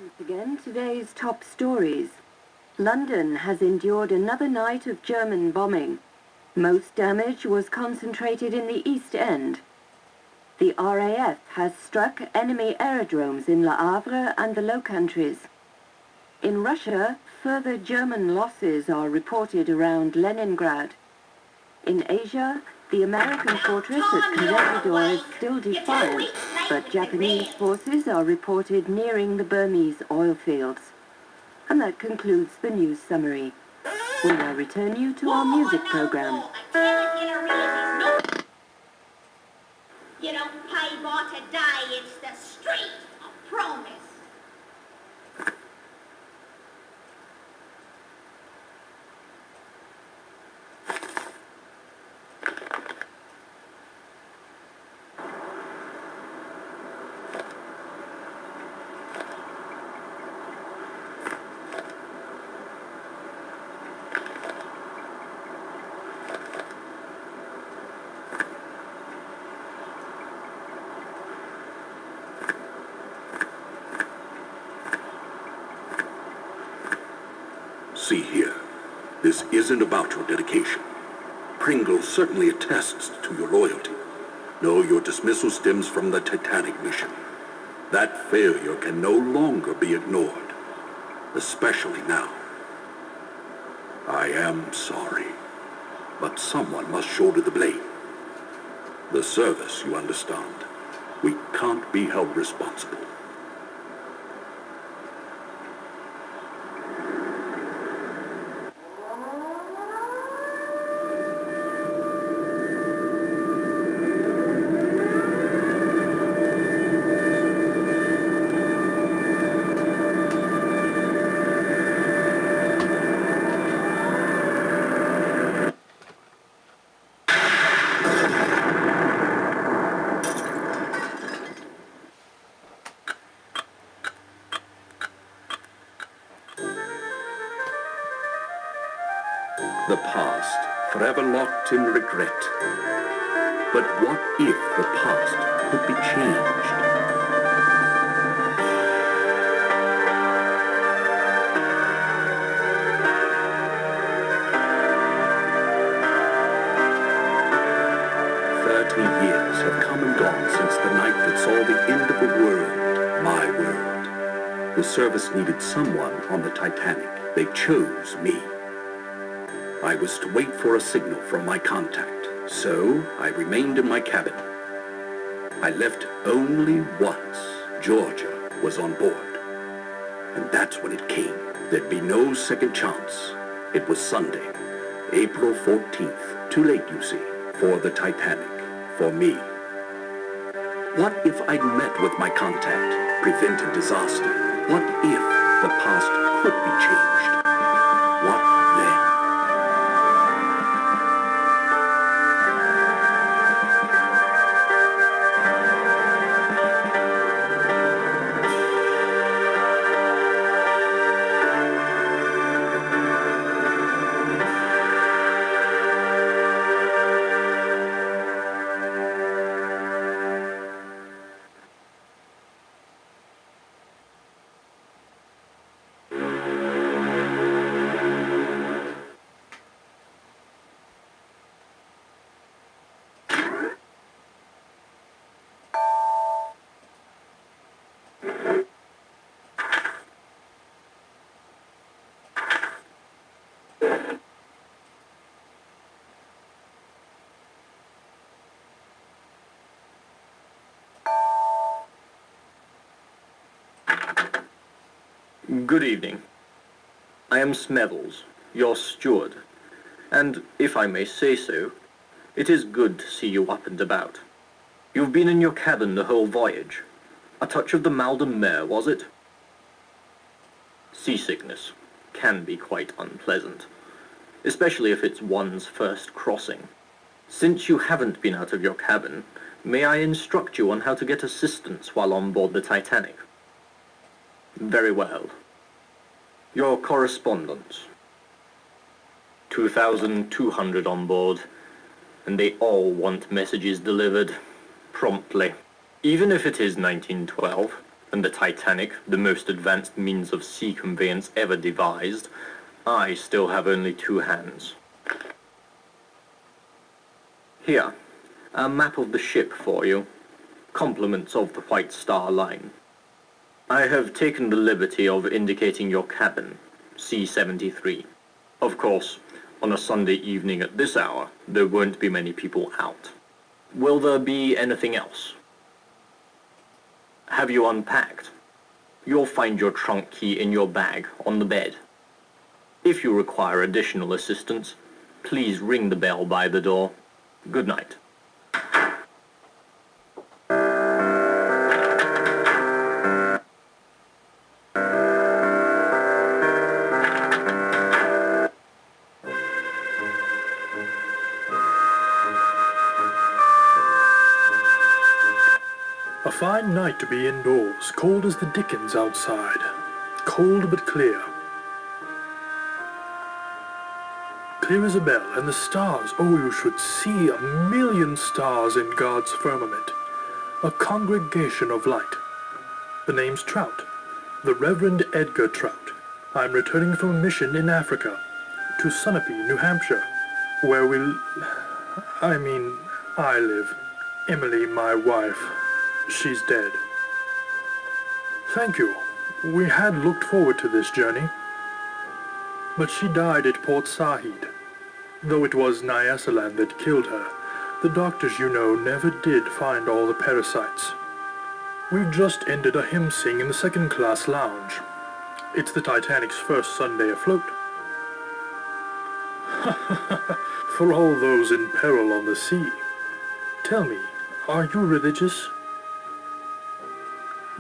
Once again, today's top stories. London has endured another night of German bombing. Most damage was concentrated in the East End. The RAF has struck enemy aerodromes in Le Havre and the Low Countries. In Russia, further German losses are reported around Leningrad. In Asia, the American fortress at Corregidor is still defiant, but Japanese forces are reported nearing the Burmese oil fields. And that concludes the news summary. We now return you to our music program. You don't pay for today, it's the street, I promise. See here, this isn't about your dedication. Pringle certainly attests to your loyalty. No, your dismissal stems from the Titanic mission. That failure can no longer be ignored, especially now. I am sorry, but someone must shoulder the blame. The service, you understand. We can't be held responsible. The past, forever locked in regret. But what if the past could be changed? Years have come and gone since the night that saw the end of the world, my world. The service needed someone on the Titanic. They chose me. I was to wait for a signal from my contact, so I remained in my cabin. I left only once Georgia was on board. And that's when it came. There'd be no second chance. It was Sunday, April 14th. Too late, you see, for the Titanic. For me. What if I'd met with my contact, prevented disaster? What if the past could be changed? What then? Good evening. I am Smeddles, your steward, and, if I may say so, it is good to see you up and about. You've been in your cabin the whole voyage. A touch of the mal de mer, was it? Seasickness can be quite unpleasant, especially if it's one's first crossing. Since you haven't been out of your cabin, may I instruct you on how to get assistance while on board the Titanic? Very well. Your correspondence. 2,200 on board, and they all want messages delivered promptly. Even if it is 1912, and the Titanic, the most advanced means of sea conveyance ever devised, I still have only 2 hands. Here, a map of the ship for you. Compliments of the White Star Line. I have taken the liberty of indicating your cabin, C-73. Of course, on a Sunday evening at this hour, there won't be many people out. Will there be anything else? Have you unpacked? You'll find your trunk key in your bag on the bed. If you require additional assistance, please ring the bell by the door. Good night. A fine night to be indoors, cold as the dickens outside. Cold but clear. Clear as a bell, and the stars, oh, you should see 1,000,000 stars in God's firmament. A congregation of light. The name's Trout, the Reverend Edgar Trout. I'm returning from a mission in Africa, to Sunapee, New Hampshire, where I live. Emily, my wife. She's dead. Thank you. We had looked forward to this journey. But she died at Port Said. Though it was Nyasaland that killed her, the doctors, you know, never did find all the parasites. We've just ended a hymn sing in the second-class lounge. It's the Titanic's first Sunday afloat. For all those in peril on the sea. Tell me, are you religious?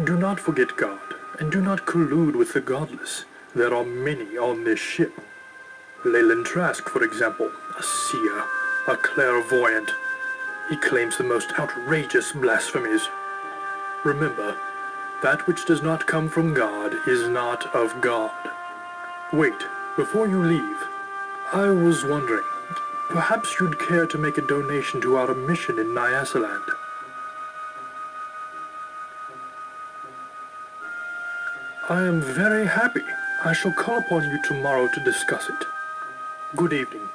Do not forget God, and do not collude with the godless. There are many on this ship. Leyland Trask, for example, a seer, a clairvoyant. He claims the most outrageous blasphemies. Remember, that which does not come from God is not of God. Wait, before you leave, I was wondering, perhaps you'd care to make a donation to our mission in Nyasaland. I am very happy. I shall call upon you tomorrow to discuss it. Good evening.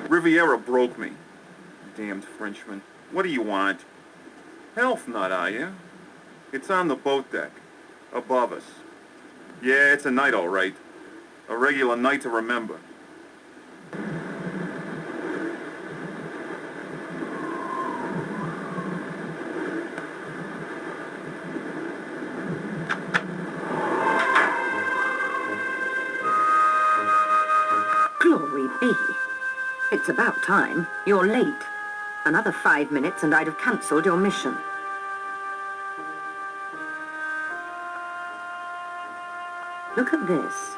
Riviera broke me. Damned Frenchman. What do you want? Health nut, are you? It's on the boat deck, above us. Yeah, it's a night, all right. A regular night to remember. Glory be. It's about time. You're late. Another 5 minutes and I'd have cancelled your mission. Look at this.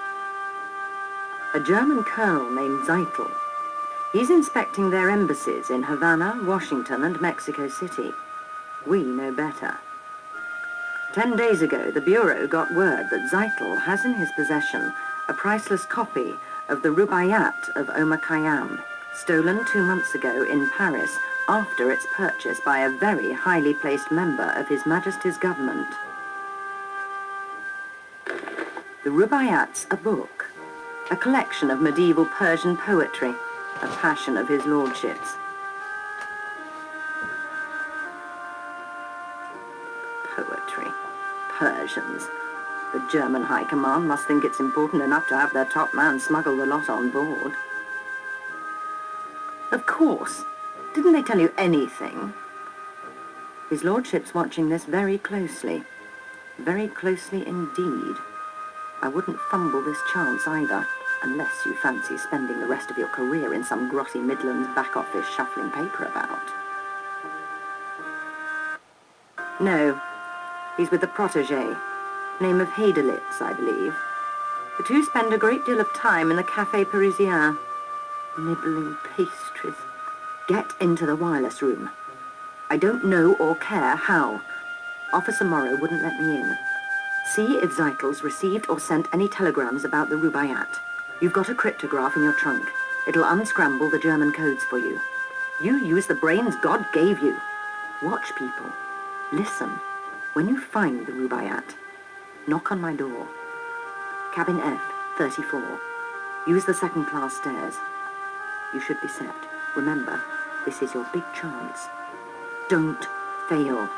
A German colonel named Zeitel. He's inspecting their embassies in Havana, Washington, and Mexico City. We know better. 10 days ago, the Bureau got word that Zeitel has in his possession a priceless copy of the Rubaiyat of Omar Khayyam, stolen 2 months ago in Paris after its purchase by a very highly placed member of His Majesty's government. The Rubaiyat's a book, a collection of medieval Persian poetry, a passion of his lordship's. Poetry. Persians. The German High Command must think it's important enough to have their top man smuggle the lot on board. Of course. Didn't they tell you anything? His lordship's watching this very closely. Very closely indeed. I wouldn't fumble this chance either, unless you fancy spending the rest of your career in some grotty Midlands back office shuffling paper about. No, he's with a protégé, name of Heidelitz, I believe. The two spend a great deal of time in the Café Parisien, nibbling pastries. Get into the wireless room. I don't know or care how. Officer Morrow wouldn't let me in. See if Zeitels received or sent any telegrams about the Rubaiyat. You've got a cryptograph in your trunk. It'll unscramble the German codes for you. You use the brains God gave you. Watch people. Listen. When you find the Rubaiyat, knock on my door. Cabin F, 34. Use the second-class stairs. You should be set. Remember, this is your big chance. Don't fail.